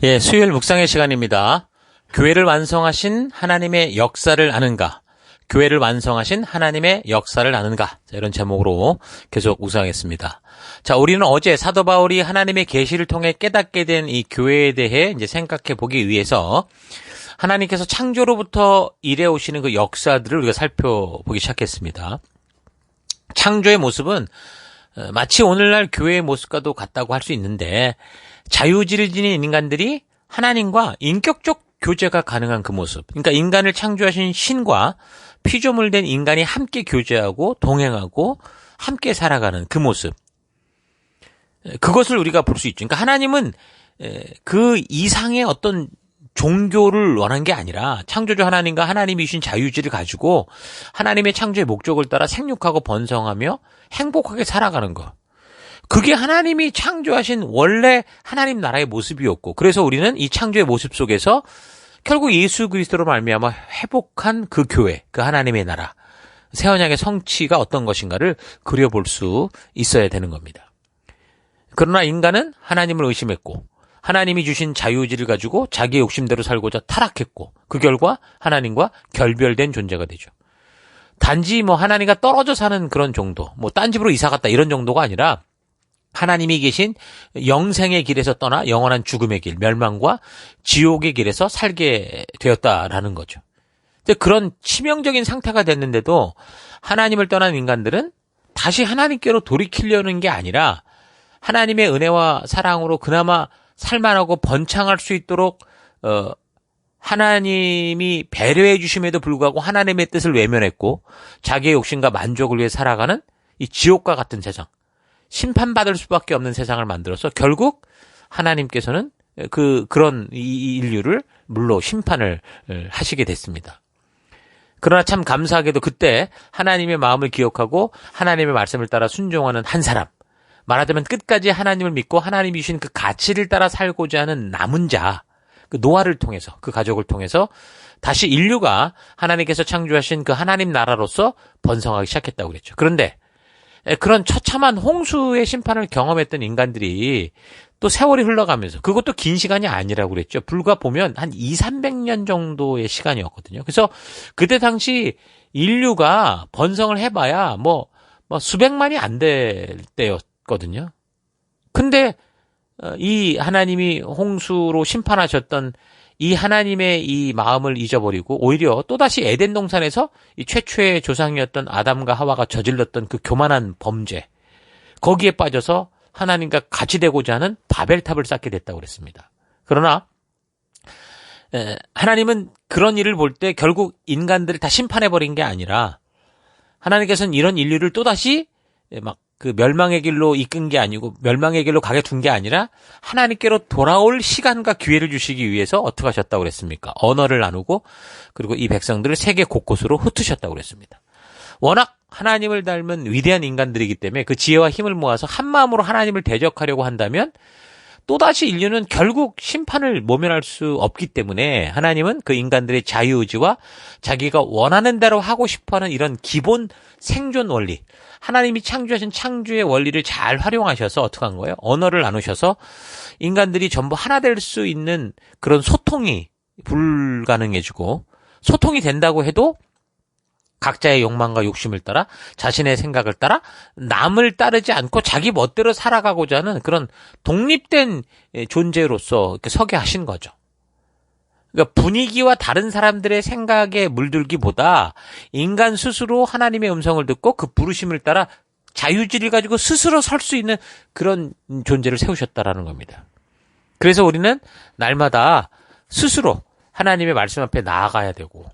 예, 수요일 묵상의 시간입니다. 교회를 완성하신 하나님의 역사를 아는가? 교회를 완성하신 하나님의 역사를 아는가? 자, 이런 제목으로 계속 묵상하겠습니다. 자, 우리는 어제 사도 바울이 하나님의 계시를 통해 깨닫게 된 이 교회에 대해 이제 생각해 보기 위해서 하나님께서 창조로부터 일해 오시는 그 역사들을 우리가 살펴보기 시작했습니다. 창조의 모습은 마치 오늘날 교회의 모습과도 같다고 할 수 있는데, 자유의지를 지닌 인간들이 하나님과 인격적 교제가 가능한 그 모습. 그러니까 인간을 창조하신 신과 피조물된 인간이 함께 교제하고 동행하고 함께 살아가는 그 모습. 그것을 우리가 볼 수 있죠. 그러니까 하나님은 그 이상의 어떤 종교를 원한 게 아니라 창조주 하나님과 하나님이 주신 자유의지를 가지고 하나님의 창조의 목적을 따라 생육하고 번성하며 행복하게 살아가는 것. 그게 하나님이 창조하신 원래 하나님 나라의 모습이었고, 그래서 우리는 이 창조의 모습 속에서 결국 예수 그리스도로 말미암아 회복한 그 교회, 그 하나님의 나라, 새 언약의 성취가 어떤 것인가를 그려볼 수 있어야 되는 겁니다. 그러나 인간은 하나님을 의심했고 하나님이 주신 자유의지를 가지고 자기의 욕심대로 살고자 타락했고, 그 결과 하나님과 결별된 존재가 되죠. 단지 하나님과 떨어져 사는 그런 정도, 딴 집으로 이사 갔다 이런 정도가 아니라 하나님이 계신 영생의 길에서 떠나 영원한 죽음의 길, 멸망과 지옥의 길에서 살게 되었다라는 거죠. 그런 치명적인 상태가 됐는데도 하나님을 떠난 인간들은 다시 하나님께로 돌이키려는 게 아니라 하나님의 은혜와 사랑으로 그나마 살만하고 번창할 수 있도록 하나님이 배려해 주심에도 불구하고 하나님의 뜻을 외면했고 자기의 욕심과 만족을 위해 살아가는 이 지옥과 같은 세상, 심판받을 수밖에 없는 세상을 만들어서 결국 하나님께서는 그런 이 인류를 물로 심판을 하시게 됐습니다. 그러나 참 감사하게도 그때 하나님의 마음을 기억하고 하나님의 말씀을 따라 순종하는 한 사람, 말하자면 끝까지 하나님을 믿고 하나님이 주신 그 가치를 따라 살고자 하는 남은 자, 그 노아를 통해서, 그 가족을 통해서 다시 인류가 하나님께서 창조하신 그 하나님 나라로서 번성하기 시작했다고 그랬죠. 그런데 그런 처참한 홍수의 심판을 경험했던 인간들이 또 세월이 흘러가면서, 그것도 긴 시간이 아니라고 그랬죠. 불과 보면 한 200~300년 정도의 시간이었거든요. 그래서 그때 당시 인류가 번성을 해봐야 수백만이 안 될 때였거든요. 근데 이 하나님이 홍수로 심판하셨던 이 하나님의 이 마음을 잊어버리고 오히려 또다시 에덴 동산에서 이 최초의 조상이었던 아담과 하와가 저질렀던 그 교만한 범죄, 거기에 빠져서 하나님과 같이 되고자 하는 바벨탑을 쌓게 됐다고 그랬습니다. 그러나 하나님은 그런 일을 볼 때 결국 인간들을 다 심판해버린 게 아니라 하나님께서는 이런 인류를 또다시 그 멸망의 길로 이끈 게 아니고 멸망의 길로 가게 둔 게 아니라 하나님께로 돌아올 시간과 기회를 주시기 위해서 어떻게 하셨다고 그랬습니까? 언어를 나누고 그리고 이 백성들을 세계 곳곳으로 흩으셨다고 그랬습니다. 워낙 하나님을 닮은 위대한 인간들이기 때문에 그 지혜와 힘을 모아서 한 마음으로 하나님을 대적하려고 한다면 또다시 인류는 결국 심판을 모면할 수 없기 때문에 하나님은 그 인간들의 자유의지와 자기가 원하는 대로 하고 싶어하는 이런 기본 생존 원리, 하나님이 창조하신 창조의 원리를 잘 활용하셔서 어떻게 한 거예요? 언어를 나누셔서 인간들이 전부 하나 될 수 있는 그런 소통이 불가능해지고, 소통이 된다고 해도 각자의 욕망과 욕심을 따라 자신의 생각을 따라 남을 따르지 않고 자기 멋대로 살아가고자 하는 그런 독립된 존재로서 이렇게 서게 하신 거죠. 그러니까 분위기와 다른 사람들의 생각에 물들기보다 인간 스스로 하나님의 음성을 듣고 그 부르심을 따라 자유의지를 가지고 스스로 설 수 있는 그런 존재를 세우셨다라는 겁니다. 그래서 우리는 날마다 스스로 하나님의 말씀 앞에 나아가야 되고,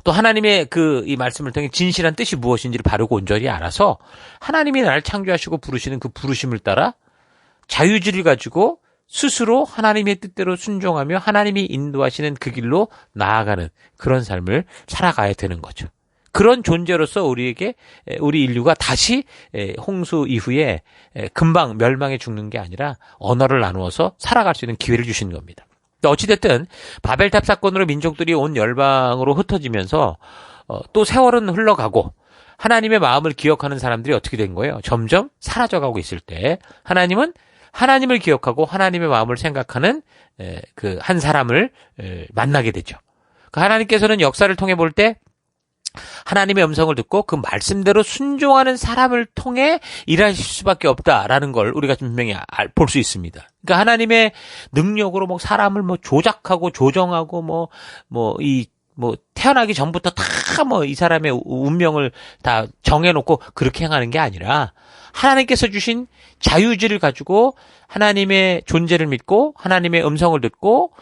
또 하나님의 이 말씀을 통해 진실한 뜻이 무엇인지를 바르고 온전히 알아서 하나님이 나를 창조하시고 부르시는 그 부르심을 따라 자유의지를 가지고 스스로 하나님의 뜻대로 순종하며 하나님이 인도하시는 그 길로 나아가는 그런 삶을 살아가야 되는 거죠. 그런 존재로서 우리 인류가 다시 홍수 이후에 금방 멸망에 죽는 게 아니라 언어를 나누어서 살아갈 수 있는 기회를 주신 겁니다. 어찌됐든 바벨탑 사건으로 민족들이 온 열방으로 흩어지면서 또 세월은 흘러가고 하나님의 마음을 기억하는 사람들이 어떻게 된 거예요? 점점 사라져가고 있을 때 하나님은 하나님을 기억하고 하나님의 마음을 생각하는 그 한 사람을 만나게 되죠. 그 하나님께서는 역사를 통해 볼 때 하나님의 음성을 듣고 그 말씀대로 순종하는 사람을 통해 일하실 수밖에 없다라는 걸 우리가 분명히 볼 수 있습니다. 그러니까 하나님의 능력으로 뭐 사람을 뭐 조작하고 조정하고 태어나기 전부터 다 이 사람의 운명을 다 정해놓고 그렇게 행하는 게 아니라 하나님께서 주신 자유의지를 가지고 하나님의 존재를 믿고 하나님의 음성을 듣고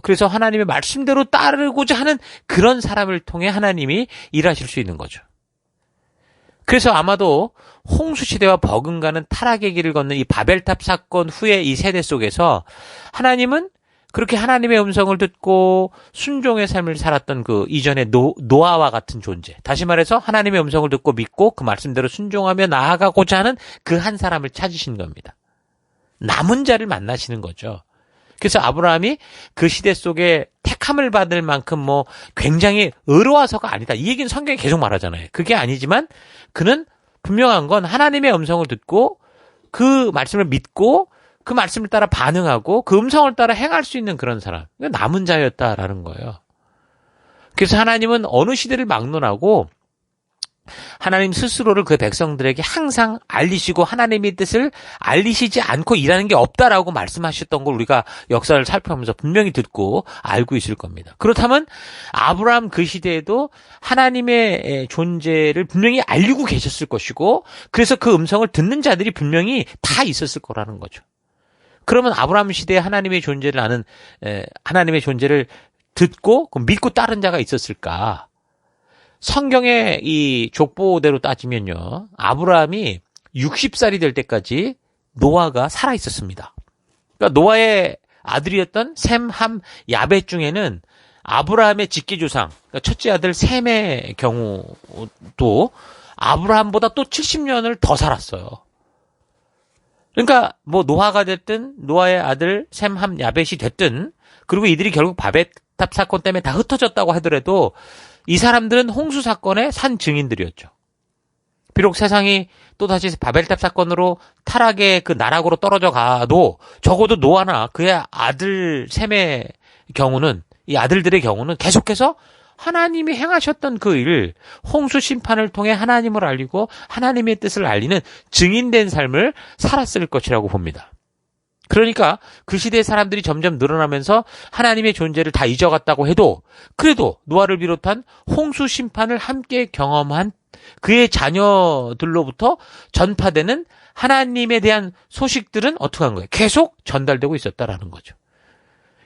그래서 하나님의 말씀대로 따르고자 하는 그런 사람을 통해 하나님이 일하실 수 있는 거죠. 그래서 아마도 홍수시대와 버금가는 타락의 길을 걷는 이 바벨탑 사건 후에 이 세대 속에서 하나님은 그렇게 하나님의 음성을 듣고 순종의 삶을 살았던 그 이전의 노아와 같은 존재. 다시 말해서 하나님의 음성을 듣고 믿고 그 말씀대로 순종하며 나아가고자 하는 그 한 사람을 찾으신 겁니다. 남은 자를 만나시는 거죠. 그래서 아브라함이 그 시대 속에 택함을 받을 만큼 굉장히 의로워서가 아니다. 이 얘기는 성경에 계속 말하잖아요. 그게 아니지만 그는 분명한 건 하나님의 음성을 듣고 그 말씀을 믿고 그 말씀을 따라 반응하고 그 음성을 따라 행할 수 있는 그런 사람. 남은 자였다라는 거예요. 그래서 하나님은 어느 시대를 막론하고 하나님 스스로를 그 백성들에게 항상 알리시고 하나님의 뜻을 알리시지 않고 일하는 게 없다라고 말씀하셨던 걸 우리가 역사를 살펴보면서 분명히 듣고 알고 있을 겁니다. 그렇다면 아브라함 그 시대에도 하나님의 존재를 분명히 알리고 계셨을 것이고 그래서 그 음성을 듣는 자들이 분명히 다 있었을 거라는 거죠. 그러면 아브라함 시대에 하나님의 존재를 아는 하나님의 존재를 듣고 믿고 따른 자가 있었을까? 성경의 이 족보대로 따지면요. 아브라함이 60살이 될 때까지 노아가 살아 있었습니다. 그러니까 노아의 아들이었던 셈, 함, 야벳 중에는 아브라함의 직계조상, 그러니까 첫째 아들 셈의 경우도 아브라함보다 또 70년을 더 살았어요. 그러니까 노아가 됐든 노아의 아들 셈, 함, 야벳이 됐든 그리고 이들이 결국 바벨탑 사건 때문에 다 흩어졌다고 하더라도 이 사람들은 홍수 사건의 산 증인들이었죠. 비록 세상이 또다시 바벨탑 사건으로 타락의 그 나락으로 떨어져 가도 적어도 노아나 그의 아들 셈의 경우는 이 아들들의 경우는 계속해서 하나님이 행하셨던 그 일, 홍수 심판을 통해 하나님을 알리고 하나님의 뜻을 알리는 증인된 삶을 살았을 것이라고 봅니다. 그러니까 그 시대의 사람들이 점점 늘어나면서 하나님의 존재를 다 잊어갔다고 해도 그래도 노아를 비롯한 홍수 심판을 함께 경험한 그의 자녀들로부터 전파되는 하나님에 대한 소식들은 어떻게 한 거예요? 계속 전달되고 있었다라는 거죠.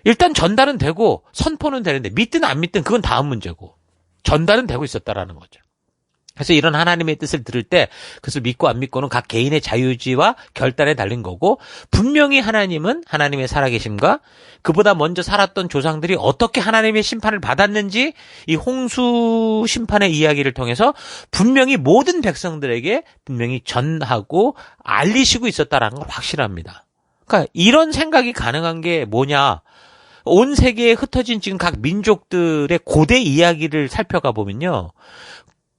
일단 전달은 되고 선포는 되는데 믿든 안 믿든 그건 다음 문제고 전달은 되고 있었다라는 거죠. 그래서 이런 하나님의 뜻을 들을 때 그것을 믿고 안 믿고는 각 개인의 자유의지와 결단에 달린 거고 분명히 하나님은 하나님의 살아계심과 그보다 먼저 살았던 조상들이 어떻게 하나님의 심판을 받았는지 이 홍수 심판의 이야기를 통해서 분명히 모든 백성들에게 분명히 전하고 알리시고 있었다라는 걸 확실합니다. 그러니까 이런 생각이 가능한 게 뭐냐? 온 세계에 흩어진 지금 각 민족들의 고대 이야기를 살펴가 보면요.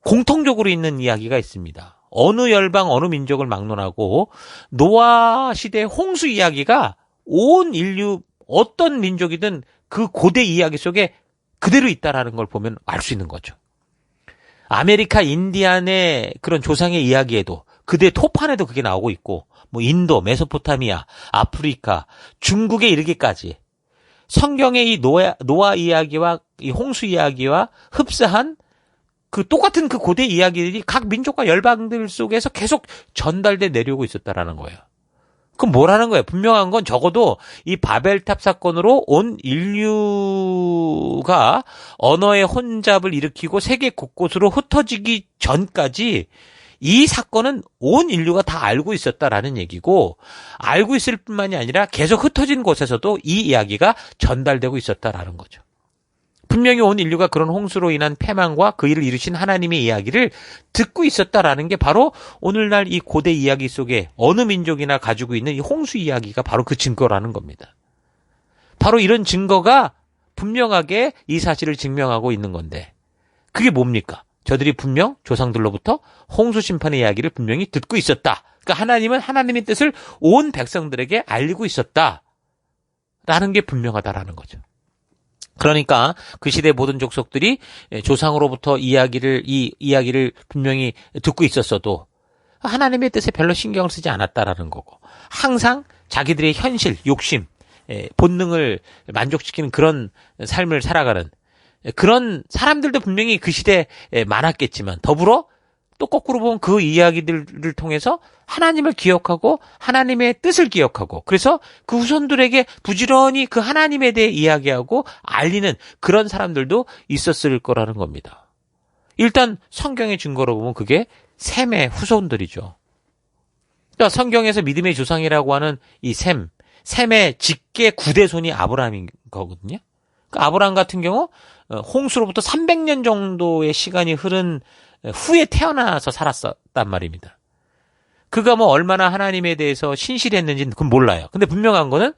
공통적으로 있는 이야기가 있습니다. 어느 열방, 어느 민족을 막론하고 노아 시대의 홍수 이야기가 온 인류 어떤 민족이든 그 고대 이야기 속에 그대로 있다라는 걸 보면 알 수 있는 거죠. 아메리카 인디안의 그런 조상의 이야기에도 그대 토판에도 그게 나오고 있고 인도, 메소포타미아, 아프리카, 중국에 이르기까지 성경의 이 노아 이야기와 이 홍수 이야기와 흡사한 그 똑같은 그 고대 이야기들이 각 민족과 열방들 속에서 계속 전달돼 내려오고 있었다라는 거예요. 그럼 뭐라는 거예요? 분명한 건 적어도 이 바벨탑 사건으로 온 인류가 언어의 혼잡을 일으키고 세계 곳곳으로 흩어지기 전까지 이 사건은 온 인류가 다 알고 있었다라는 얘기고 알고 있을 뿐만이 아니라 계속 흩어진 곳에서도 이 이야기가 전달되고 있었다라는 거죠. 분명히 온 인류가 그런 홍수로 인한 패망과 그 일을 이루신 하나님의 이야기를 듣고 있었다라는 게 바로 오늘날 이 고대 이야기 속에 어느 민족이나 가지고 있는 이 홍수 이야기가 바로 그 증거라는 겁니다. 바로 이런 증거가 분명하게 이 사실을 증명하고 있는 건데 그게 뭡니까? 저들이 분명 조상들로부터 홍수 심판의 이야기를 분명히 듣고 있었다. 그러니까 하나님은 하나님의 뜻을 온 백성들에게 알리고 있었다라는 게 분명하다라는 거죠. 그러니까 그 시대 모든 족속들이 조상으로부터 이 이야기를 분명히 듣고 있었어도 하나님의 뜻에 별로 신경을 쓰지 않았다라는 거고, 항상 자기들의 현실, 욕심, 본능을 만족시키는 그런 삶을 살아가는 그런 사람들도 분명히 그 시대에 많았겠지만, 더불어 또 거꾸로 보면 그 이야기들을 통해서 하나님을 기억하고 하나님의 뜻을 기억하고, 그래서 그 후손들에게 부지런히 그 하나님에 대해 이야기하고 알리는 그런 사람들도 있었을 거라는 겁니다. 일단 성경의 증거로 보면 그게 셈의 후손들이죠. 그러니까 성경에서 믿음의 조상이라고 하는 이 셈의 직계 9대손이 아브라함인 거거든요. 그러니까 아브라함 같은 경우 홍수로부터 300년 정도의 시간이 흐른 후에 태어나서 살았었단 말입니다. 그가 뭐 얼마나 하나님에 대해서 신실했는지는 그건 몰라요. 근데 분명한 거는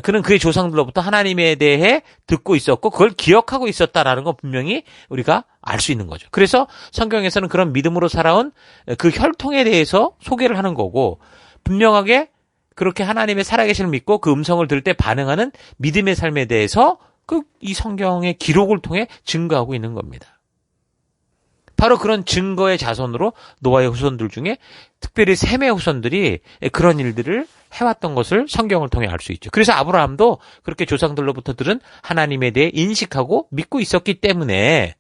그는 그의 조상들로부터 하나님에 대해 듣고 있었고 그걸 기억하고 있었다라는 건 분명히 우리가 알 수 있는 거죠. 그래서 성경에서는 그런 믿음으로 살아온 그 혈통에 대해서 소개를 하는 거고, 분명하게 그렇게 하나님의 살아계심을 믿고 그 음성을 들을 때 반응하는 믿음의 삶에 대해서 이 성경의 기록을 통해 증거하고 있는 겁니다. 바로 그런 증거의 자손으로 노아의 후손들 중에 특별히 셈의 후손들이 그런 일들을 해왔던 것을 성경을 통해 알 수 있죠. 그래서 아브라함도 그렇게 조상들로부터 들은 하나님에 대해 인식하고 믿고 있었기 때문에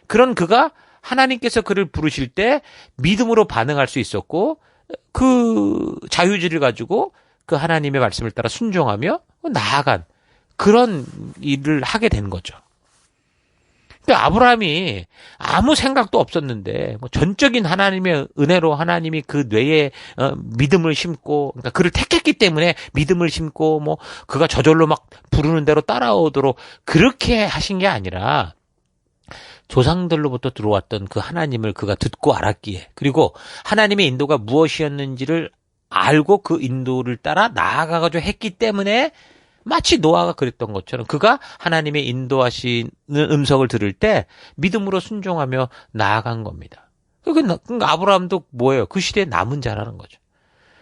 그런 그가 하나님께서 그를 부르실 때 믿음으로 반응할 수 있었고, 그 자유지를 가지고 그 하나님의 말씀을 따라 순종하며 나아간 그런 일을 하게 된 거죠. 근데 아브라함이 아무 생각도 없었는데 뭐 전적인 하나님의 은혜로 하나님이 그 뇌에 믿음을 심고, 그러니까 그를 택했기 때문에 믿음을 심고 뭐 그가 저절로 막 부르는 대로 따라오도록 그렇게 하신 게 아니라, 조상들로부터 들어왔던 그 하나님을 그가 듣고 알았기에, 그리고 하나님의 인도가 무엇이었는지를 알고 그 인도를 따라 나아가가지고 했기 때문에 마치 노아가 그랬던 것처럼 그가 하나님의 인도하시는 음성을 들을 때 믿음으로 순종하며 나아간 겁니다. 그러니까 아브라함도 뭐예요? 그 시대의 남은 자라는 거죠.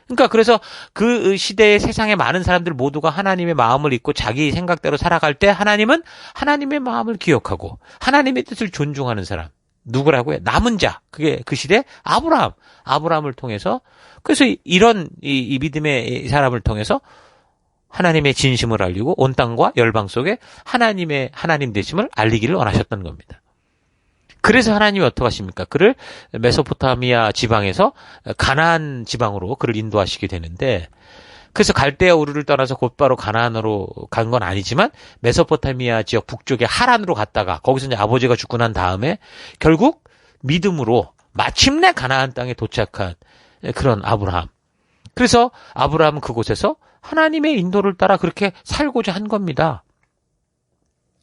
그러니까 그래서 그 시대의 세상의 많은 사람들 모두가 하나님의 마음을 잊고 자기 생각대로 살아갈 때 하나님은 하나님의 마음을 기억하고 하나님의 뜻을 존중하는 사람, 누구라고요? 남은 자. 그게 그 시대 아브라함을 통해서, 그래서 이런 이 믿음의 사람을 통해서 하나님의 진심을 알리고 온 땅과 열방 속에 하나님 되심을 알리기를 원하셨던 겁니다. 그래서 하나님이 어떻게 하십니까? 그를 메소포타미아 지방에서 가나안 지방으로 그를 인도하시게 되는데, 그래서 갈대아 우르를 떠나서 곧바로 가나안으로 간 건 아니지만 메소포타미아 지역 북쪽의 하란으로 갔다가 거기서 이제 아버지가 죽고 난 다음에 결국 믿음으로 마침내 가나안 땅에 도착한 그런 아브라함. 그래서 아브라함은 그곳에서 하나님의 인도를 따라 그렇게 살고자 한 겁니다.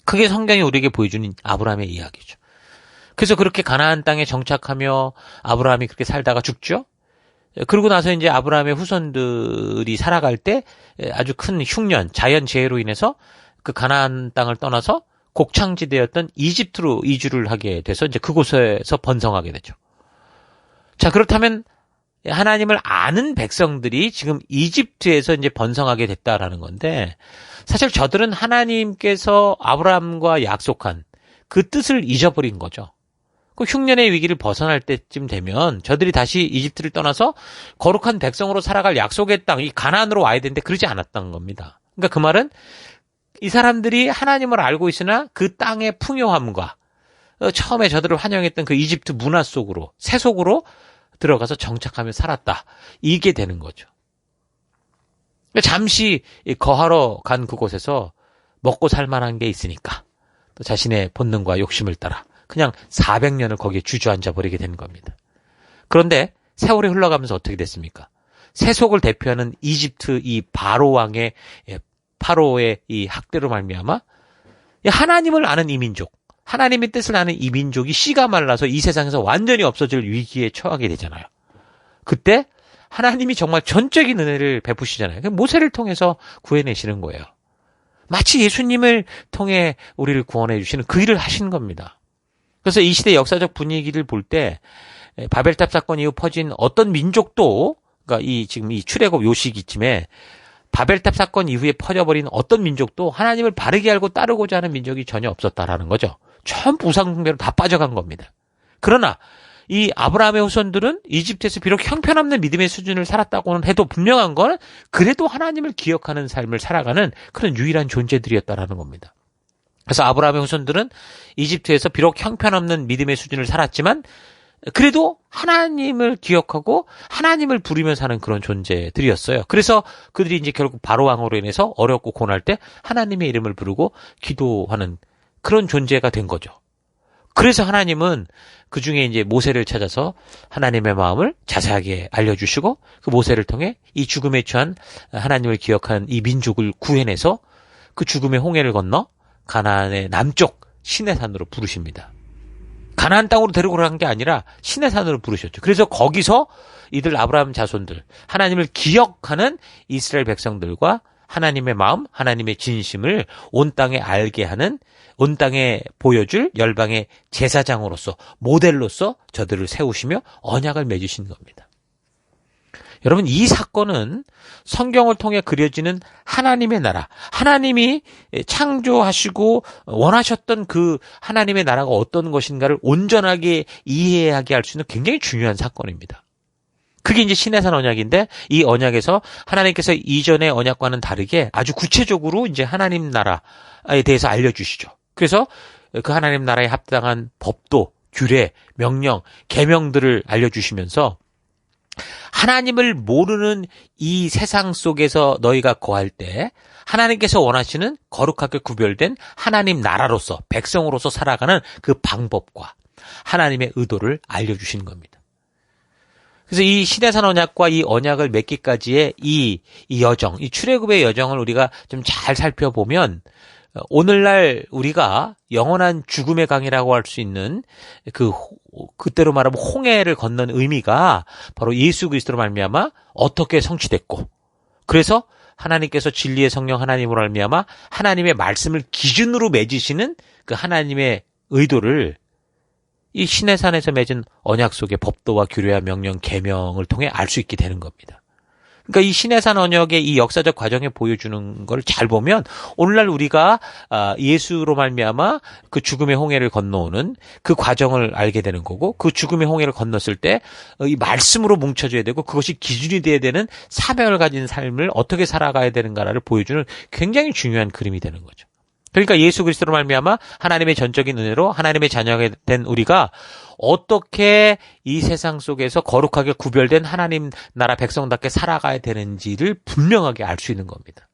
그게 성경이 우리에게 보여주는 아브라함의 이야기죠. 그래서 그렇게 가나안 땅에 정착하며 아브라함이 그렇게 살다가 죽죠. 그러고 나서 이제 아브라함의 후손들이 살아갈 때 아주 큰 흉년, 자연재해로 인해서 그 가나안 땅을 떠나서 곡창지대였던 이집트로 이주를 하게 돼서 이제 그곳에서 번성하게 되죠. 자, 그렇다면 하나님을 아는 백성들이 지금 이집트에서 이제 번성하게 됐다라는 건데, 사실 저들은 하나님께서 아브라함과 약속한 그 뜻을 잊어버린 거죠. 그 흉년의 위기를 벗어날 때쯤 되면 저들이 다시 이집트를 떠나서 거룩한 백성으로 살아갈 약속의 땅, 이 가나안으로 와야 되는데 그러지 않았던 겁니다. 그러니까 그 말은 이 사람들이 하나님을 알고 있으나 그 땅의 풍요함과 처음에 저들을 환영했던 그 이집트 문화 속으로, 세속으로 들어가서 정착하며 살았다. 이게 되는 거죠. 잠시 거하러 간 그곳에서 먹고 살 만한 게 있으니까 또 자신의 본능과 욕심을 따라 그냥 400년을 거기에 주저앉아 버리게 된 겁니다. 그런데 세월이 흘러가면서 어떻게 됐습니까? 세속을 대표하는 이집트 이 파로의 이 학대로 말미암아 하나님을 아는 이민족, 하나님의 뜻을 아는 이 민족이 씨가 말라서 이 세상에서 완전히 없어질 위기에 처하게 되잖아요. 그때 하나님이 정말 전적인 은혜를 베푸시잖아요. 모세를 통해서 구해내시는 거예요. 마치 예수님을 통해 우리를 구원해 주시는 그 일을 하신 겁니다. 그래서 이 시대 역사적 분위기를 볼 때 바벨탑 사건 이후 퍼진 어떤 민족도, 그러니까 그러니까 지금 이 출애굽 요 시기쯤에 바벨탑 사건 이후에 퍼져버린 어떤 민족도 하나님을 바르게 알고 따르고자 하는 민족이 전혀 없었다라는 거죠. 전부 우상숭배로 다 빠져간 겁니다. 그러나 이 아브라함의 후손들은 이집트에서 비록 형편없는 믿음의 수준을 살았다고는 해도 분명한 건 그래도 하나님을 기억하는 삶을 살아가는 그런 유일한 존재들이었다라는 겁니다. 그래서 아브라함의 후손들은 이집트에서 비록 형편없는 믿음의 수준을 살았지만 그래도 하나님을 기억하고 하나님을 부르며 사는 그런 존재들이었어요. 그래서 그들이 이제 결국 바로 왕으로 인해서 어렵고 고난할 때 하나님의 이름을 부르고 기도하는 그런 존재가 된 거죠. 그래서 하나님은 그 중에 이제 모세를 찾아서 하나님의 마음을 자세하게 알려주시고 그 모세를 통해 이 죽음에 처한 하나님을 기억한 이 민족을 구해내서 그 죽음의 홍해를 건너 가나안의 남쪽 시내산으로 부르십니다. 가나안 땅으로 데려오라는 게 아니라 시내산으로 부르셨죠. 그래서 거기서 이들 아브라함 자손들, 하나님을 기억하는 이스라엘 백성들과 하나님의 마음, 하나님의 진심을 온 땅에 알게 하는, 온 땅에 보여줄 열방의 제사장으로서, 모델로서 저들을 세우시며 언약을 맺으신 겁니다. 여러분, 이 사건은 성경을 통해 그려지는 하나님의 나라, 하나님이 창조하시고 원하셨던 그 하나님의 나라가 어떤 것인가를 온전하게 이해하게 할 수 있는 굉장히 중요한 사건입니다. 그게 이제 시내산 언약인데 이 언약에서 하나님께서 이전의 언약과는 다르게 아주 구체적으로 이제 하나님 나라에 대해서 알려주시죠. 그래서 그 하나님 나라에 합당한 법도, 규례, 명령, 계명들을 알려주시면서 하나님을 모르는 이 세상 속에서 너희가 거할 때 하나님께서 원하시는 거룩하게 구별된 하나님 나라로서 백성으로서 살아가는 그 방법과 하나님의 의도를 알려주시는 겁니다. 그래서 이 시내산 언약과 이 언약을 맺기까지의 이 여정, 이 출애굽의 여정을 우리가 좀 잘 살펴보면 오늘날 우리가 영원한 죽음의 강이라고 할 수 있는 그때로 말하면 홍해를 건넌 의미가 바로 예수 그리스도로 말미암아 어떻게 성취됐고, 그래서 하나님께서 진리의 성령 하나님으로 말미암아 하나님의 말씀을 기준으로 맺으시는 그 하나님의 의도를 이 시내산에서 맺은 언약 속의 법도와 규례와 명령, 계명을 통해 알 수 있게 되는 겁니다. 그러니까 이 시내산 언약의 이 역사적 과정에 보여주는 걸 잘 보면 오늘날 우리가 예수로 말미암아 그 죽음의 홍해를 건너오는 그 과정을 알게 되는 거고, 그 죽음의 홍해를 건넜을 때 이 말씀으로 뭉쳐져야 되고 그것이 기준이 돼야 되는 사명을 가진 삶을 어떻게 살아가야 되는가를 보여주는 굉장히 중요한 그림이 되는 거죠. 그러니까 예수 그리스도로 말미암아 하나님의 전적인 은혜로 하나님의 자녀가 된 우리가 어떻게 이 세상 속에서 거룩하게 구별된 하나님 나라 백성답게 살아가야 되는지를 분명하게 알 수 있는 겁니다.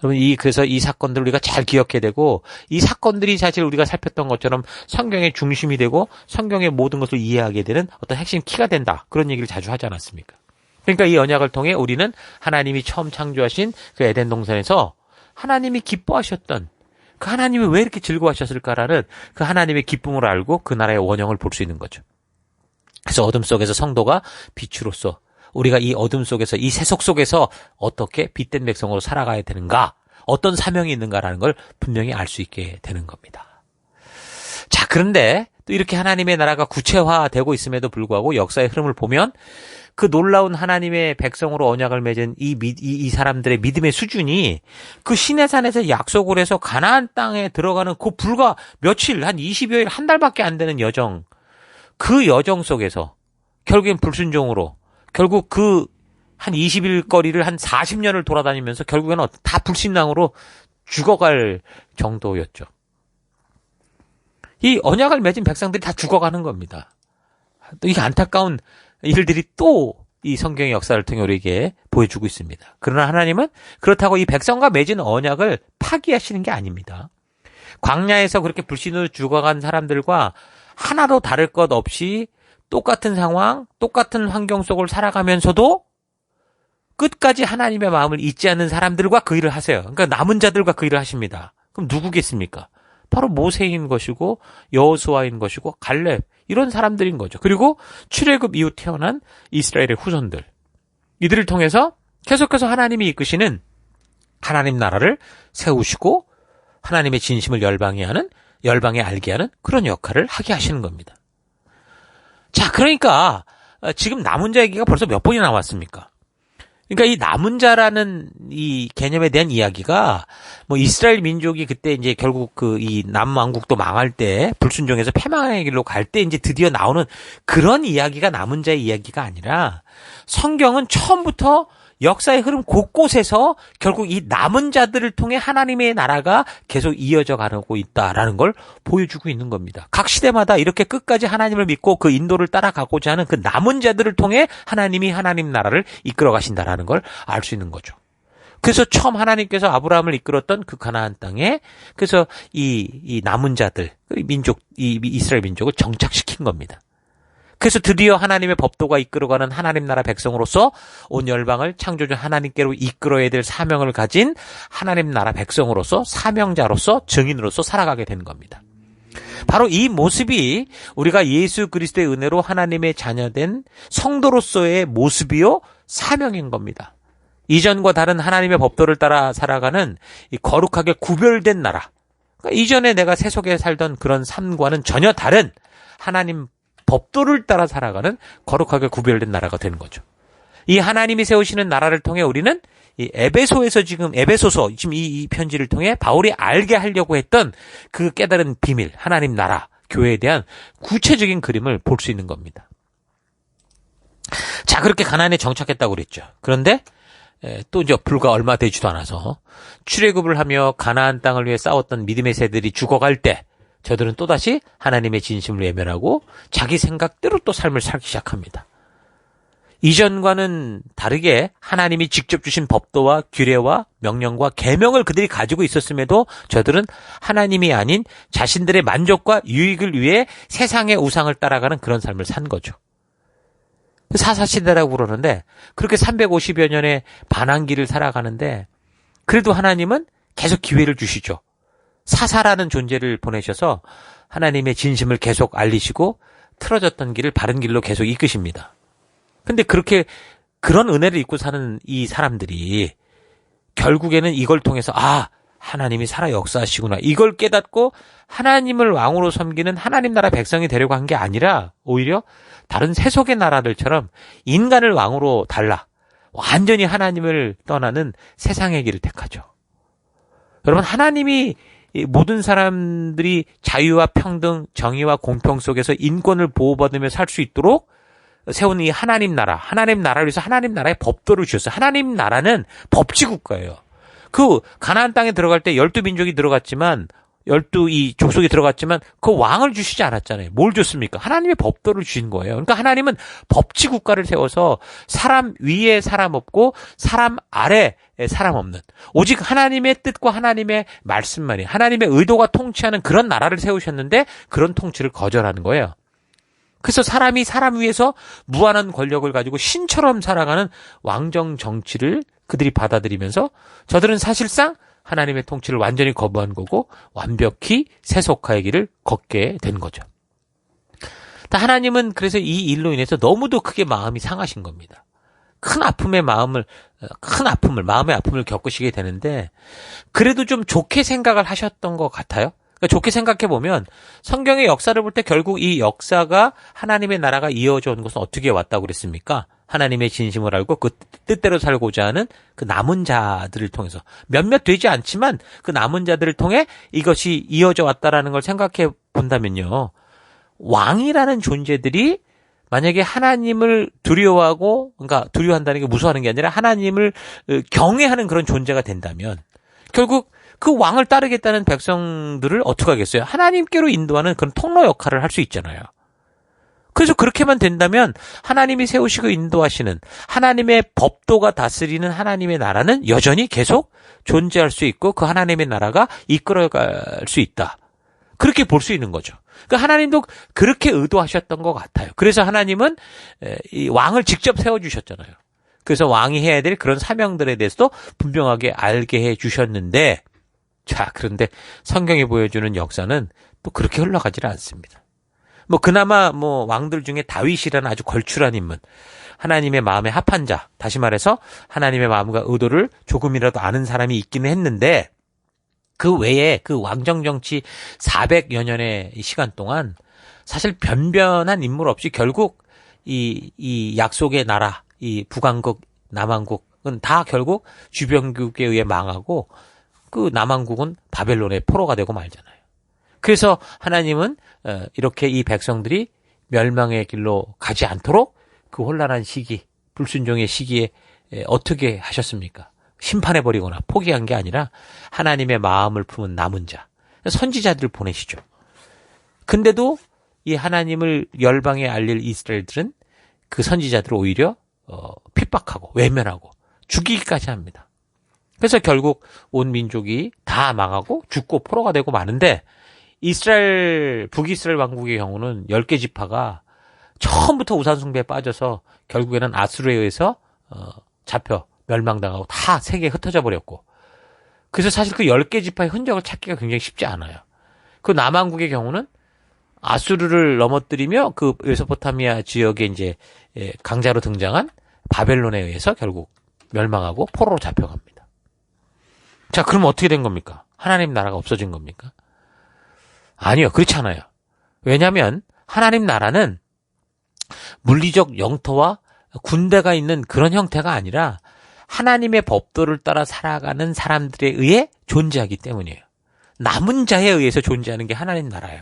여러분, 그래서 이 사건들을 우리가 잘 기억해야 되고, 이 사건들이 사실 우리가 살폈던 것처럼 성경의 중심이 되고 성경의 모든 것을 이해하게 되는 어떤 핵심 키가 된다. 그런 얘기를 자주 하지 않았습니까? 그러니까 이 언약을 통해 우리는 하나님이 처음 창조하신 그 에덴 동산에서 하나님이 기뻐하셨던 그 하나님이 왜 이렇게 즐거워하셨을까라는 그 하나님의 기쁨을 알고 그 나라의 원형을 볼 수 있는 거죠. 그래서 어둠 속에서 성도가 빛으로서 우리가 이 어둠 속에서 이 세속 속에서 어떻게 빛된 백성으로 살아가야 되는가, 어떤 사명이 있는가라는 걸 분명히 알 수 있게 되는 겁니다. 자, 그런데 또 이렇게 하나님의 나라가 구체화되고 있음에도 불구하고 역사의 흐름을 보면 그 놀라운 하나님의 백성으로 언약을 맺은 이 사람들의 믿음의 수준이 그 시내산에서 약속을 해서 가나안 땅에 들어가는 그 불과 며칠, 한 20여일, 한 달밖에 안 되는 여정, 그 여정 속에서 결국엔 불순종으로 결국 그 한 20일 거리를 한 40년을 돌아다니면서 결국에는 다 불신앙으로 죽어갈 정도였죠. 이 언약을 맺은 백성들이 다 죽어가는 겁니다. 이게 안타까운 일들이 또 이 성경의 역사를 통해 우리에게 보여주고 있습니다. 그러나 하나님은 그렇다고 이 백성과 맺은 언약을 파기하시는 게 아닙니다. 광야에서 그렇게 불신으로 죽어간 사람들과 하나도 다를 것 없이 똑같은 상황, 똑같은 환경 속을 살아가면서도 끝까지 하나님의 마음을 잊지 않는 사람들과 그 일을 하세요. 그러니까 남은 자들과 그 일을 하십니다. 그럼 누구겠습니까? 바로 모세인 것이고 여호수아인 것이고 갈렙, 이런 사람들인 거죠. 그리고 출애굽 이후 태어난 이스라엘의 후손들, 이들을 통해서 계속해서 하나님이 이끄시는 하나님 나라를 세우시고 하나님의 진심을 열방에 알게 하는 그런 역할을 하게 하시는 겁니다. 자, 그러니까 지금 남은 자 얘기가 벌써 몇 번이나 나왔습니까? 그러니까 이 남은 자라는 이 개념에 대한 이야기가 뭐 이스라엘 민족이 그때 이제 결국 그 이 남왕국도 망할 때 불순종해서 패망의 길로 갈 때 이제 드디어 나오는 그런 이야기가 남은 자의 이야기가 아니라 성경은 처음부터 역사의 흐름 곳곳에서 결국 이 남은 자들을 통해 하나님의 나라가 계속 이어져 가고 있다라는 걸 보여주고 있는 겁니다. 각 시대마다 이렇게 끝까지 하나님을 믿고 그 인도를 따라가고자 하는 그 남은 자들을 통해 하나님이 하나님 나라를 이끌어 가신다라는 걸 알 수 있는 거죠. 그래서 처음 하나님께서 아브라함을 이끌었던 그 가나안 땅에 그래서 이 남은 자들, 민족, 이 이스라엘 민족을 정착시킨 겁니다. 그래서 드디어 하나님의 법도가 이끌어가는 하나님 나라 백성으로서 온 열방을 창조주 하나님께로 이끌어야 될 사명을 가진 하나님 나라 백성으로서 사명자로서 증인으로서 살아가게 된 겁니다. 바로 이 모습이 우리가 예수 그리스도의 은혜로 하나님의 자녀된 성도로서의 모습이요 사명인 겁니다. 이전과 다른 하나님의 법도를 따라 살아가는 이 거룩하게 구별된 나라. 그러니까 이전에 내가 세속에 살던 그런 삶과는 전혀 다른 하나님 법도를 따라 살아가는 거룩하게 구별된 나라가 되는 거죠. 이 하나님이 세우시는 나라를 통해 우리는 이 에베소서 지금 이 편지를 통해 바울이 알게 하려고 했던 그 깨달은 비밀, 하나님 나라, 교회에 대한 구체적인 그림을 볼 수 있는 겁니다. 자, 그렇게 가나안에 정착했다고 그랬죠. 그런데 또 이제 불과 얼마 되지도 않아서 출애굽을 하며 가나안 땅을 위해 싸웠던 믿음의 세들이 죽어갈 때 저들은 또다시 하나님의 진심을 외면하고 자기 생각대로 또 삶을 살기 시작합니다. 이전과는 다르게 하나님이 직접 주신 법도와 규례와 명령과 계명을 그들이 가지고 있었음에도 저들은 하나님이 아닌 자신들의 만족과 유익을 위해 세상의 우상을 따라가는 그런 삶을 산 거죠. 사사시대라고 그러는데 그렇게 350여 년의 반항기를 살아가는데 그래도 하나님은 계속 기회를 주시죠. 사사라는 존재를 보내셔서 하나님의 진심을 계속 알리시고 틀어졌던 길을 바른 길로 계속 이끄십니다. 근데 그렇게 그런 은혜를 입고 사는 이 사람들이 결국에는 이걸 통해서 하나님이 살아 역사하시구나 이걸 깨닫고 하나님을 왕으로 섬기는 하나님 나라 백성이 되려고 한 게 아니라 오히려 다른 세속의 나라들처럼 인간을 왕으로 달라 완전히 하나님을 떠나는 세상의 길을 택하죠. 여러분 하나님이 모든 사람들이 자유와 평등, 정의와 공평 속에서 인권을 보호받으며 살 수 있도록 세운 이 하나님 나라를 위해서 하나님 나라의 법도를 주셨어요. 하나님 나라는 법치국가예요. 그 가나안 땅에 들어갈 때 12민족이 들어갔지만 12이 족속이 들어갔지만 그 왕을 주시지 않았잖아요. 뭘 줬습니까? 하나님의 법도를 주신 거예요. 그러니까 하나님은 법치국가를 세워서 사람 위에 사람 없고 사람 아래에 사람 없는 오직 하나님의 뜻과 하나님의 말씀만이 하나님의 의도가 통치하는 그런 나라를 세우셨는데 그런 통치를 거절하는 거예요. 그래서 사람이 사람 위에서 무한한 권력을 가지고 신처럼 살아가는 왕정 정치를 그들이 받아들이면서 저들은 사실상 하나님의 통치를 완전히 거부한 거고 완벽히 세속화의 길을 걷게 된 거죠. 하나님은 그래서 이 일로 인해서 너무도 크게 마음이 상하신 겁니다. 마음의 아픔을 겪으시게 되는데 그래도 좀 좋게 생각을 하셨던 것 같아요. 그러니까 좋게 생각해 보면 성경의 역사를 볼 때 결국 이 역사가 하나님의 나라가 이어져 온 것은 어떻게 왔다고 그랬습니까? 하나님의 진심을 알고 그 뜻대로 살고자 하는 그 남은 자들을 통해서 몇몇 되지 않지만 그 남은 자들을 통해 이것이 이어져 왔다라는 걸 생각해 본다면요. 왕이라는 존재들이 만약에 하나님을 두려워하고 그러니까 두려워한다는 게 무서워하는 게 아니라 하나님을 경외하는 그런 존재가 된다면 결국 그 왕을 따르겠다는 백성들을 어떻게 하겠어요? 하나님께로 인도하는 그런 통로 역할을 할 수 있잖아요. 그래서 그렇게만 된다면 하나님이 세우시고 인도하시는 하나님의 법도가 다스리는 하나님의 나라는 여전히 계속 존재할 수 있고 그 하나님의 나라가 이끌어갈 수 있다. 그렇게 볼 수 있는 거죠. 그러니까 하나님도 그렇게 의도하셨던 것 같아요. 그래서 하나님은 이 왕을 직접 세워주셨잖아요. 그래서 왕이 해야 될 그런 사명들에 대해서도 분명하게 알게 해주셨는데 자, 그런데 성경이 보여주는 역사는 또 그렇게 흘러가지는 않습니다. 그나마 왕들 중에 다윗이라는 아주 걸출한 인물, 하나님의 마음에 합한 자, 다시 말해서 하나님의 마음과 의도를 조금이라도 아는 사람이 있기는 했는데 그 외에 그 왕정 정치 400여 년의 시간 동안 사실 변변한 인물 없이 결국 이 약속의 나라, 이 북왕국, 남왕국은 다 결국 주변국에 의해 망하고 그 남왕국은 바벨론의 포로가 되고 말잖아요. 그래서 하나님은 이렇게 이 백성들이 멸망의 길로 가지 않도록 그 혼란한 시기, 불순종의 시기에 어떻게 하셨습니까? 심판해버리거나 포기한 게 아니라 하나님의 마음을 품은 남은 자, 선지자들을 보내시죠. 근데도 이 하나님을 열방에 알릴 이스라엘들은 그 선지자들을 오히려 핍박하고 외면하고 죽이기까지 합니다. 그래서 결국 온 민족이 다 망하고 죽고 포로가 되고 마는데 북이스라엘 왕국의 경우는 10개 지파가 처음부터 우상숭배에 빠져서 결국에는 아수르에 의해서 잡혀 멸망당하고 다 세계에 흩어져 버렸고, 그래서 사실 그 10개 지파의 흔적을 찾기가 굉장히 쉽지 않아요. 그 남왕국의 경우는 아수르를 넘어뜨리며 그 메소포타미아 지역에 이제 강자로 등장한 바벨론에 의해서 결국 멸망하고 포로로 잡혀갑니다. 자, 그럼 어떻게 된 겁니까? 하나님 나라가 없어진 겁니까? 아니요, 그렇지 않아요. 왜냐하면 하나님 나라는 물리적 영토와 군대가 있는 그런 형태가 아니라 하나님의 법도를 따라 살아가는 사람들에 의해 존재하기 때문이에요. 남은 자에 의해서 존재하는 게 하나님 나라예요.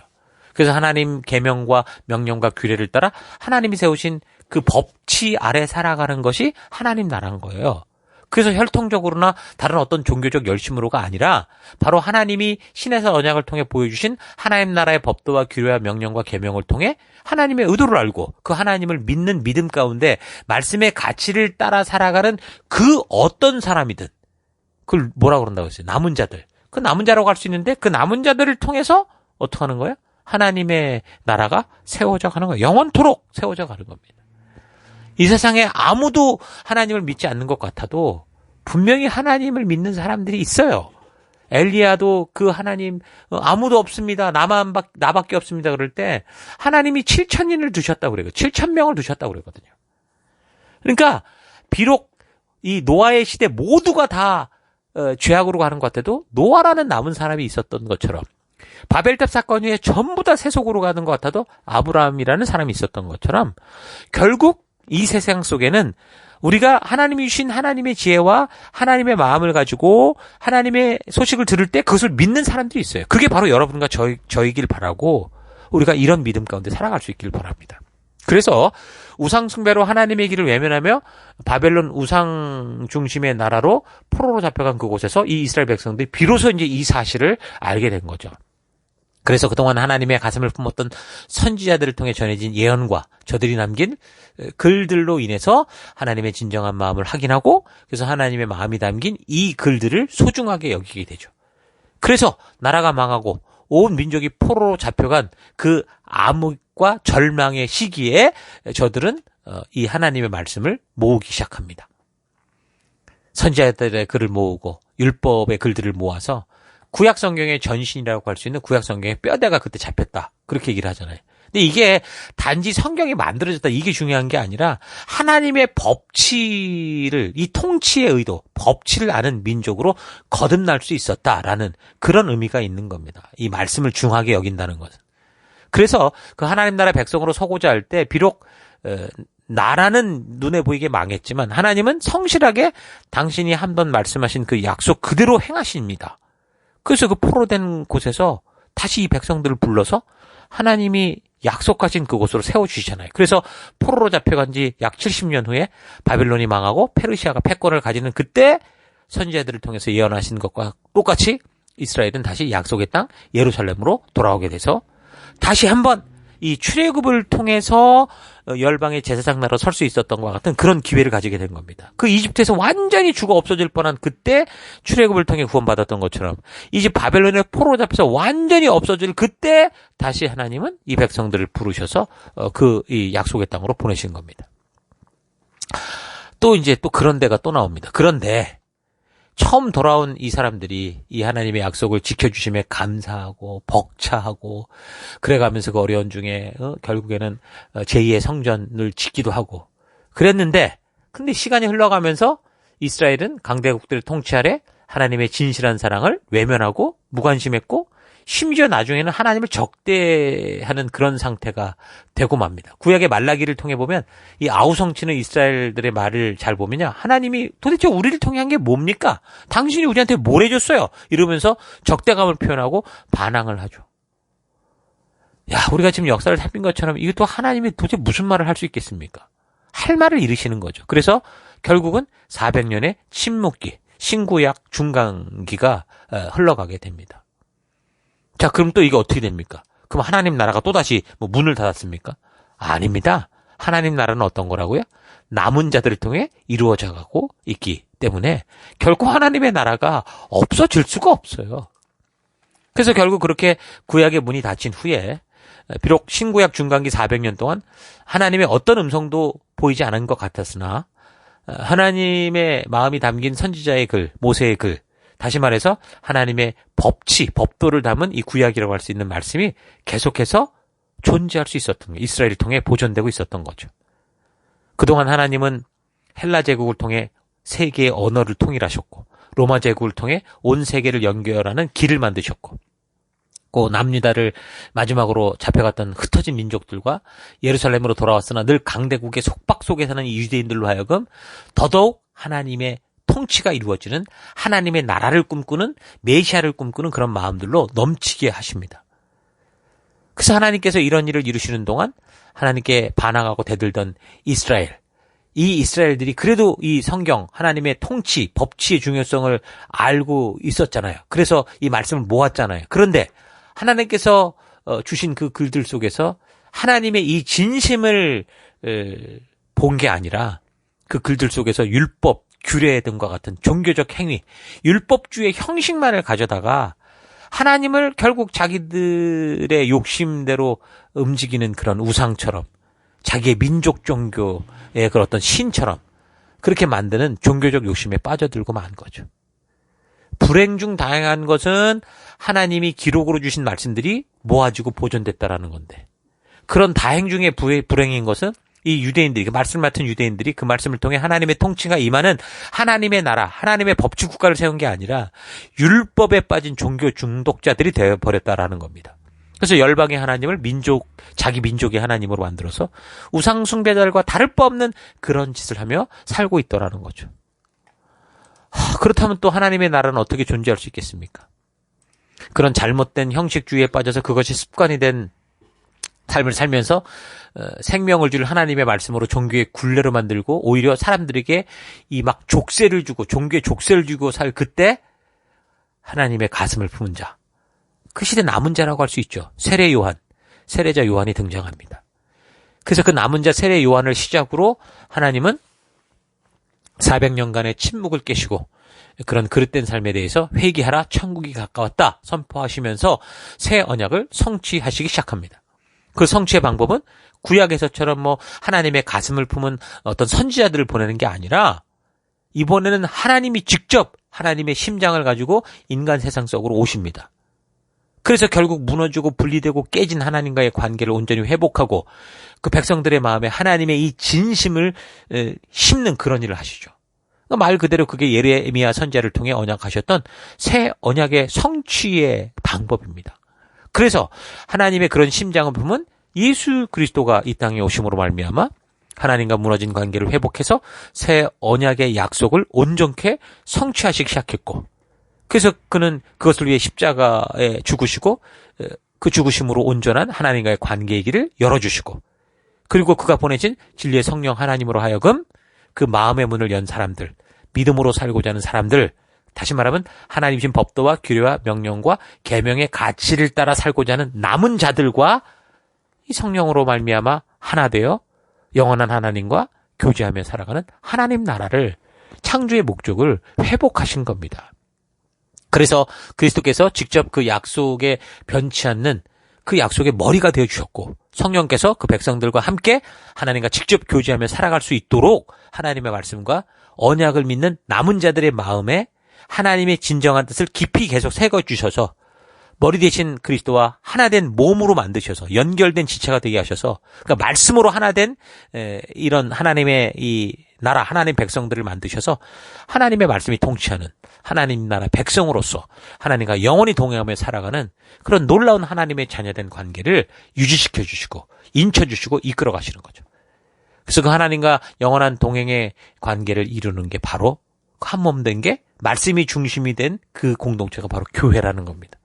그래서 하나님 계명과 명령과 규례를 따라 하나님이 세우신 그 법치 아래 살아가는 것이 하나님 나라인 거예요. 그래서 혈통적으로나 다른 어떤 종교적 열심으로가 아니라 바로 하나님이 신에서 언약을 통해 보여주신 하나님 나라의 법도와 규례와 명령과 계명을 통해 하나님의 의도를 알고 그 하나님을 믿는 믿음 가운데 말씀의 가치를 따라 살아가는 그 어떤 사람이든 그걸 뭐라고 그런다고 했어요? 남은 자들. 그 남은 자라고 할 수 있는데 그 남은 자들을 통해서 어떻게 하는 거예요? 하나님의 나라가 세워져 가는 거예요. 영원토록 세워져 가는 겁니다. 이 세상에 아무도 하나님을 믿지 않는 것 같아도 분명히 하나님을 믿는 사람들이 있어요. 엘리야도 그 하나님 아무도 없습니다. 나밖에 없습니다. 그럴 때 하나님이 7,000인을 두셨다고 그래요. 7,000명을 두셨다고 그러거든요. 그러니까 비록 이 노아의 시대 모두가 다 죄악으로 가는 것 같아도 노아라는 남은 사람이 있었던 것처럼 바벨탑 사건 후에 전부 다 세속으로 가는 것 같아도 아브라함이라는 사람이 있었던 것처럼 결국 이 세상 속에는 우리가 하나님이 주신 하나님의 지혜와 하나님의 마음을 가지고 하나님의 소식을 들을 때 그것을 믿는 사람들이 있어요. 그게 바로 여러분과 저이길 바라고 우리가 이런 믿음 가운데 살아갈 수 있길 바랍니다. 그래서 우상 숭배로 하나님의 길을 외면하며 바벨론 우상 중심의 나라로 포로로 잡혀간 그곳에서 이 이스라엘 백성들이 비로소 이제 이 사실을 알게 된 거죠. 그래서 그동안 하나님의 가슴을 품었던 선지자들을 통해 전해진 예언과 저들이 남긴 글들로 인해서 하나님의 진정한 마음을 확인하고 그래서 하나님의 마음이 담긴 이 글들을 소중하게 여기게 되죠. 그래서 나라가 망하고 온 민족이 포로로 잡혀간 그 암흑과 절망의 시기에 저들은 이 하나님의 말씀을 모으기 시작합니다. 선지자들의 글을 모으고 율법의 글들을 모아서 구약 성경의 전신이라고 할 수 있는 구약 성경의 뼈대가 그때 잡혔다. 그렇게 얘기를 하잖아요. 근데 이게 단지 성경이 만들어졌다. 이게 중요한 게 아니라 하나님의 법치를, 이 통치의 의도, 법치를 아는 민족으로 거듭날 수 있었다라는 그런 의미가 있는 겁니다. 이 말씀을 중하게 여긴다는 것은. 그래서 그 하나님 나라 백성으로 서고자 할 때 비록 나라는 눈에 보이게 망했지만 하나님은 성실하게 당신이 한번 말씀하신 그 약속 그대로 행하십니다. 그래서 그 포로된 곳에서 다시 이 백성들을 불러서 하나님이 약속하신 그곳으로 세워주시잖아요. 그래서 포로로 잡혀간 지 약 70년 후에 바빌론이 망하고 페르시아가 패권을 가지는 그때 선지자들을 통해서 예언하신 것과 똑같이 이스라엘은 다시 약속의 땅 예루살렘으로 돌아오게 돼서 다시 한번 이 출애굽을 통해서 열방의 제사장 나라로 설 수 있었던 것과 같은 그런 기회를 가지게 된 겁니다. 그 이집트에서 완전히 죽어 없어질 뻔한 그때 출애굽을 통해 구원받았던 것처럼 이제 바벨론의 포로로 잡혀서 완전히 없어질 그때 다시 하나님은 이 백성들을 부르셔서 이 약속의 땅으로 보내신 겁니다. 또 이제 또 그런 데가 또 나옵니다. 그런데 처음 돌아온 이 사람들이 이 하나님의 약속을 지켜주심에 감사하고 벅차하고 그래가면서 그 어려운 중에 결국에는 제2의 성전을 짓기도 하고 그랬는데 근데 시간이 흘러가면서 이스라엘은 강대국들의 통치 아래 하나님의 진실한 사랑을 외면하고 무관심했고 심지어 나중에는 하나님을 적대하는 그런 상태가 되고 맙니다. 구약의 말라기를 통해 보면 이 아우성치는 이스라엘들의 말을 잘 보면요. 하나님이 도대체 우리를 통해 한 게 뭡니까? 당신이 우리한테 뭘 해줬어요? 이러면서 적대감을 표현하고 반항을 하죠. 야, 우리가 지금 역사를 살핀 것처럼 이것도 하나님이 도대체 무슨 말을 할 수 있겠습니까? 할 말을 잃으시는 거죠. 그래서 결국은 400년의 침묵기, 신구약 중간기가 흘러가게 됩니다. 자, 그럼 또 이게 어떻게 됩니까? 그럼 하나님 나라가 또다시 문을 닫았습니까? 아닙니다. 하나님 나라는 어떤 거라고요? 남은 자들을 통해 이루어져 가고 있기 때문에 결코 하나님의 나라가 없어질 수가 없어요. 그래서 결국 그렇게 구약의 문이 닫힌 후에 비록 신구약 중간기 400년 동안 하나님의 어떤 음성도 보이지 않은 것 같았으나 하나님의 마음이 담긴 선지자의 글, 모세의 글, 다시 말해서 하나님의 법치, 법도를 담은 이 구약이라고 할 수 있는 말씀이 계속해서 존재할 수 있었던 거예요. 이스라엘을 통해 보존되고 있었던 거죠. 그동안 하나님은 헬라 제국을 통해 세계의 언어를 통일하셨고 로마 제국을 통해 온 세계를 연결하는 길을 만드셨고 남유다를 마지막으로 잡혀갔던 흩어진 민족들과 예루살렘으로 돌아왔으나 늘 강대국의 속박 속에 사는 이 유대인들로 하여금 더더욱 하나님의 통치가 이루어지는 하나님의 나라를 꿈꾸는 메시아를 꿈꾸는 그런 마음들로 넘치게 하십니다. 그래서 하나님께서 이런 일을 이루시는 동안 하나님께 반항하고 대들던 이스라엘, 이 이스라엘들이 그래도 이 성경, 하나님의 통치, 법치의 중요성을 알고 있었잖아요. 그래서 이 말씀을 모았잖아요. 그런데 하나님께서 주신 그 글들 속에서 하나님의 이 진심을 본 게 아니라 그 글들 속에서 율법, 규례 등과 같은 종교적 행위, 율법주의 형식만을 가져다가 하나님을 결국 자기들의 욕심대로 움직이는 그런 우상처럼 자기의 민족 종교의 그런 어떤 신처럼 그렇게 만드는 종교적 욕심에 빠져들고 만 거죠. 불행 중 다행한 것은 하나님이 기록으로 주신 말씀들이 모아지고 보존됐다라는 건데 그런 다행 중에 불행인 것은 이 유대인들이, 그 말씀 맡은 유대인들이 그 말씀을 통해 하나님의 통치가 임하는 하나님의 나라, 하나님의 법치 국가를 세운 게 아니라 율법에 빠진 종교 중독자들이 되어버렸다라는 겁니다. 그래서 열방의 하나님을 자기 민족의 하나님으로 만들어서 우상 숭배자들과 다를 바 없는 그런 짓을 하며 살고 있더라는 거죠. 그렇다면 또 하나님의 나라는 어떻게 존재할 수 있겠습니까? 그런 잘못된 형식주의에 빠져서 그것이 습관이 된 삶을 살면서 생명을 줄 하나님의 말씀으로 종교의 굴레로 만들고 오히려 사람들에게 이 막 족쇄를 주고 종교의 족쇄를 주고 살 그때 하나님의 가슴을 품은 자, 그 시대 남은 자라고 할 수 있죠. 세례자 요한이 등장합니다. 그래서 그 남은 자 세례 요한을 시작으로 하나님은 400년간의 침묵을 깨시고 그런 그릇된 삶에 대해서 회개하라 천국이 가까웠다 선포하시면서 새 언약을 성취하시기 시작합니다. 그 성취의 방법은 구약에서처럼 하나님의 가슴을 품은 어떤 선지자들을 보내는 게 아니라 이번에는 하나님이 직접 하나님의 심장을 가지고 인간 세상 속으로 오십니다. 그래서 결국 무너지고 분리되고 깨진 하나님과의 관계를 온전히 회복하고 그 백성들의 마음에 하나님의 이 진심을 심는 그런 일을 하시죠. 말 그대로 그게 예레미야 선지자를 통해 언약하셨던 새 언약의 성취의 방법입니다. 그래서 하나님의 그런 심장을 품은 예수 그리스도가 이 땅에 오심으로 말미암아 하나님과 무너진 관계를 회복해서 새 언약의 약속을 온전케 성취하시기 시작했고 그래서 그는 그것을 위해 십자가에 죽으시고 그 죽으심으로 온전한 하나님과의 관계의 길을 열어주시고 그리고 그가 보내신 진리의 성령 하나님으로 하여금 그 마음의 문을 연 사람들, 믿음으로 살고자 하는 사람들, 다시 말하면 하나님 신 법도와 규례와 명령과 계명의 가치를 따라 살고자 하는 남은 자들과 이 성령으로 말미암아 하나 되어 영원한 하나님과 교제하며 살아가는 하나님 나라를 창조의 목적을 회복하신 겁니다. 그래서 그리스도께서 직접 그 약속에 변치 않는 그 약속의 머리가 되어주셨고 성령께서 그 백성들과 함께 하나님과 직접 교제하며 살아갈 수 있도록 하나님의 말씀과 언약을 믿는 남은 자들의 마음에 하나님의 진정한 뜻을 깊이 계속 새겨주셔서 머리 대신 그리스도와 하나된 몸으로 만드셔서 연결된 지체가 되게 하셔서 그러니까 말씀으로 하나된 이런 하나님의 이 나라, 하나님 백성들을 만드셔서 하나님의 말씀이 통치하는 하나님 나라 백성으로서 하나님과 영원히 동행하며 살아가는 그런 놀라운 하나님의 자녀된 관계를 유지시켜 주시고 인쳐 주시고 이끌어 가시는 거죠. 그래서 그 하나님과 영원한 동행의 관계를 이루는 게 바로 한 몸 된 게 말씀이 중심이 된 그 공동체가 바로 교회라는 겁니다.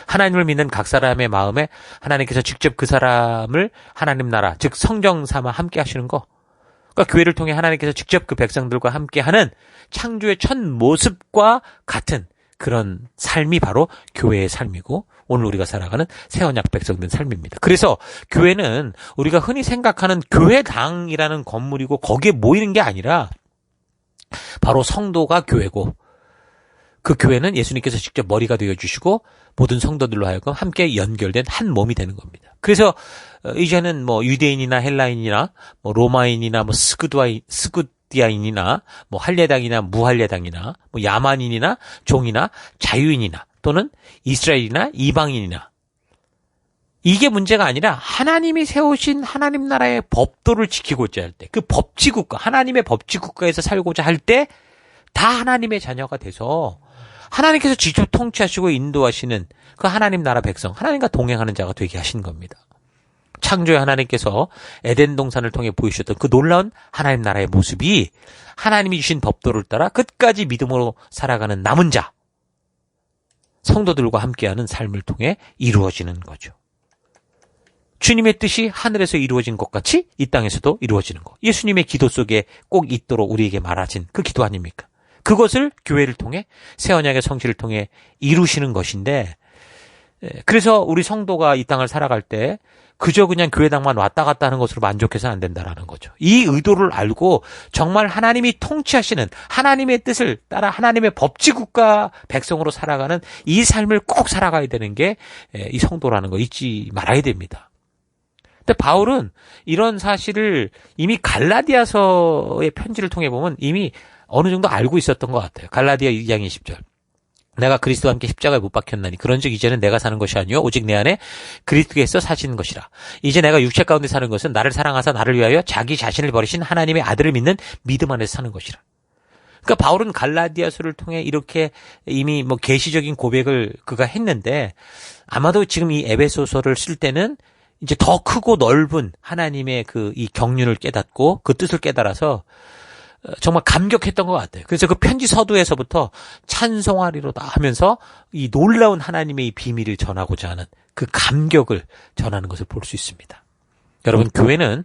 하나님을 믿는 각 사람의 마음에 하나님께서 직접 그 사람을 하나님 나라, 즉 성경 삼아 함께 하시는 거. 그러니까 교회를 통해 하나님께서 직접 그 백성들과 함께하는 창조의 첫 모습과 같은 그런 삶이 바로 교회의 삶이고 오늘 우리가 살아가는 새 언약 백성된 삶입니다. 그래서 교회는 우리가 흔히 생각하는 교회당이라는 건물이고 거기에 모이는 게 아니라 바로 성도가 교회고 그 교회는 예수님께서 직접 머리가 되어주시고 모든 성도들로 하여금 함께 연결된 한 몸이 되는 겁니다. 그래서 이제는 뭐 유대인이나 헬라인이나 뭐 로마인이나 뭐 스구디아인이나 뭐 할례당이나 무할례당이나 뭐 야만인이나 종이나 자유인이나 또는 이스라엘이나 이방인이나 이게 문제가 아니라 하나님이 세우신 하나님 나라의 법도를 지키고자 할 때 그 법치국가 하나님의 법치국가에서 살고자 할 때 다 하나님의 자녀가 돼서 하나님께서 직접 통치하시고 인도하시는 그 하나님 나라 백성, 하나님과 동행하는 자가 되게 하신 겁니다. 창조의 하나님께서 에덴 동산을 통해 보이셨던 그 놀라운 하나님 나라의 모습이 하나님이 주신 법도를 따라 끝까지 믿음으로 살아가는 남은 자, 성도들과 함께하는 삶을 통해 이루어지는 거죠. 주님의 뜻이 하늘에서 이루어진 것 같이 이 땅에서도 이루어지는 것. 예수님의 기도 속에 꼭 있도록 우리에게 말하신 그 기도 아닙니까? 그것을 교회를 통해 새 언약의 성취를 통해 이루시는 것인데 그래서 우리 성도가 이 땅을 살아갈 때 그저 그냥 교회당만 왔다 갔다 하는 것으로 만족해서는 안 된다라는 거죠. 이 의도를 알고 정말 하나님이 통치하시는 하나님의 뜻을 따라 하나님의 법치국가 백성으로 살아가는 이 삶을 꼭 살아가야 되는 게 이 성도라는 거 잊지 말아야 됩니다. 근데 바울은 이런 사실을 이미 갈라디아서의 편지를 통해 보면 이미 어느 정도 알고 있었던 것 같아요. 갈라디아 2장 20절. 내가 그리스도와 함께 십자가에 못 박혔나니 그런즉 이제는 내가 사는 것이 아니요 오직 내 안에 그리스도께서 사시는 것이라. 이제 내가 육체 가운데 사는 것은 나를 사랑하사 나를 위하여 자기 자신을 버리신 하나님의 아들을 믿는 믿음 안에서 사는 것이라. 그러니까 바울은 갈라디아서를 통해 이렇게 이미 뭐 계시적인 고백을 그가 했는데 아마도 지금 이 에베소서를 쓸 때는 이제 더 크고 넓은 하나님의 그 이 경륜을 깨닫고 그 뜻을 깨달아서 정말 감격했던 것 같아요. 그래서 그 편지 서두에서부터 찬송하리로다 하면서 이 놀라운 하나님의 이 비밀을 전하고자 하는 그 감격을 전하는 것을 볼 수 있습니다. 여러분, 교회는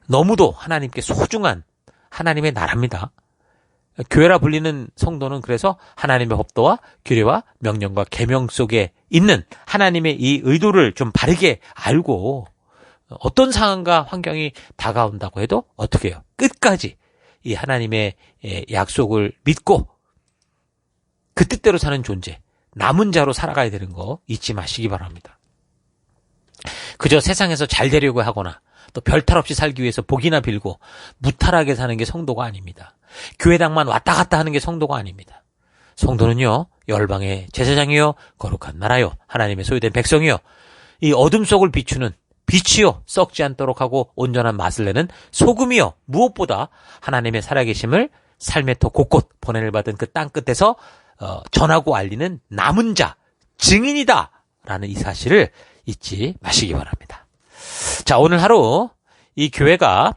너무도 하나님께 소중한 하나님의 나라입니다. 교회라 불리는 성도는 그래서 하나님의 법도와 규례와 명령과 계명 속에 있는 하나님의 이 의도를 좀 바르게 알고 어떤 상황과 환경이 다가온다고 해도 어떻게 해요? 끝까지 이 하나님의 약속을 믿고 그 뜻대로 사는 존재, 남은 자로 살아가야 되는 거 잊지 마시기 바랍니다. 그저 세상에서 잘 되려고 하거나 또 별탈 없이 살기 위해서 복이나 빌고 무탈하게 사는 게 성도가 아닙니다. 교회당만 왔다 갔다 하는 게 성도가 아닙니다. 성도는요, 열방의 제사장이요, 거룩한 나라요, 하나님의 소유된 백성이요, 이 어둠 속을 비추는 빛이요, 썩지 않도록 하고 온전한 맛을 내는 소금이요, 무엇보다 하나님의 살아계심을 삶의 터 곳곳 번뇌를 받은 그 땅끝에서 전하고 알리는 남은 자, 증인이다 라는 이 사실을 잊지 마시기 바랍니다. 자, 오늘 하루 이 교회가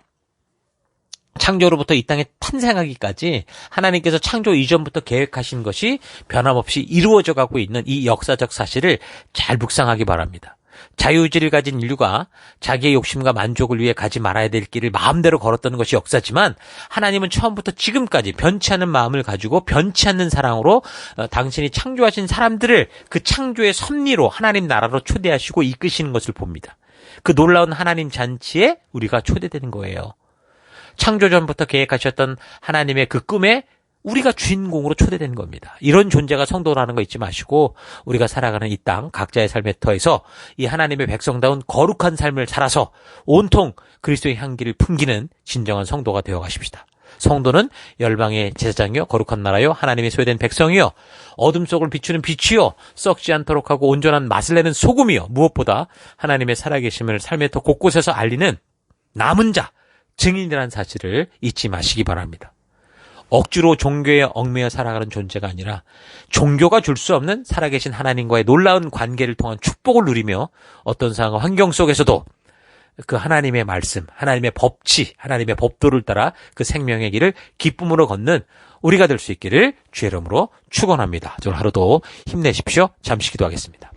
창조로부터 이 땅에 탄생하기까지 하나님께서 창조 이전부터 계획하신 것이 변함없이 이루어져 가고 있는 이 역사적 사실을 잘 묵상하기 바랍니다. 자유의지를 가진 인류가 자기의 욕심과 만족을 위해 가지 말아야 될 길을 마음대로 걸었던 것이 역사지만 하나님은 처음부터 지금까지 변치 않는 마음을 가지고 변치 않는 사랑으로 당신이 창조하신 사람들을 그 창조의 섭리로 하나님 나라로 초대하시고 이끄시는 것을 봅니다. 그 놀라운 하나님 잔치에 우리가 초대되는 거예요. 창조 전부터 계획하셨던 하나님의 그 꿈에 우리가 주인공으로 초대된 겁니다. 이런 존재가 성도라는 거 잊지 마시고 우리가 살아가는 이 땅 각자의 삶의 터에서 이 하나님의 백성다운 거룩한 삶을 살아서 온통 그리스도의 향기를 풍기는 진정한 성도가 되어 가십시다. 성도는 열방의 제사장이요, 거룩한 나라요, 하나님의 소유된 백성이요, 어둠 속을 비추는 빛이요, 썩지 않도록 하고 온전한 맛을 내는 소금이요, 무엇보다 하나님의 살아계심을 삶의 터 곳곳에서 알리는 남은 자, 증인이라는 사실을 잊지 마시기 바랍니다. 억지로 종교에 얽매여 살아가는 존재가 아니라 종교가 줄 수 없는 살아계신 하나님과의 놀라운 관계를 통한 축복을 누리며 어떤 상황 환경 속에서도 그 하나님의 말씀, 하나님의 법치, 하나님의 법도를 따라 그 생명의 길을 기쁨으로 걷는 우리가 될 수 있기를 주의 이름으로 축원합니다. 오늘 하루도 힘내십시오. 잠시 기도하겠습니다.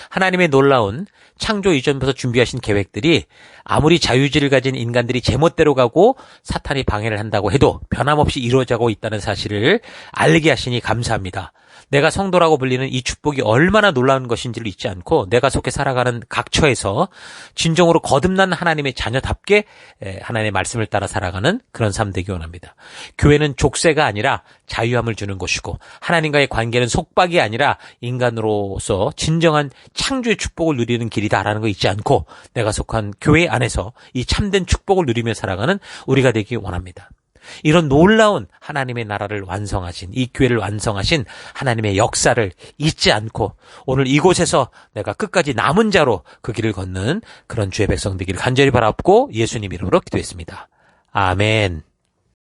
하나님의 놀라운 창조 이전부터 준비하신 계획들이 아무리 자유의지를 가진 인간들이 제멋대로 가고 사탄이 방해를 한다고 해도 변함없이 이루어지고 있다는 사실을 알게 하시니 감사합니다. 내가 성도라고 불리는 이 축복이 얼마나 놀라운 것인지를 잊지 않고 내가 속해 살아가는 각 처에서 진정으로 거듭난 하나님의 자녀답게 하나님의 말씀을 따라 살아가는 그런 삶 되기 원합니다. 교회는 족쇄가 아니라 자유함을 주는 곳이고 하나님과의 관계는 속박이 아니라 인간으로서 진정한 창조의 축복을 누리는 길이다라는 거 잊지 않고 내가 속한 교회 안에서 이 참된 축복을 누리며 살아가는 우리가 되기 원합니다. 이런 놀라운 하나님의 나라를 완성하신, 이 교회를 완성하신 하나님의 역사를 잊지 않고 오늘 이곳에서 내가 끝까지 남은 자로 그 길을 걷는 그런 주의 백성 되기를 간절히 바라옵고 예수님 이름으로 기도했습니다. 아멘.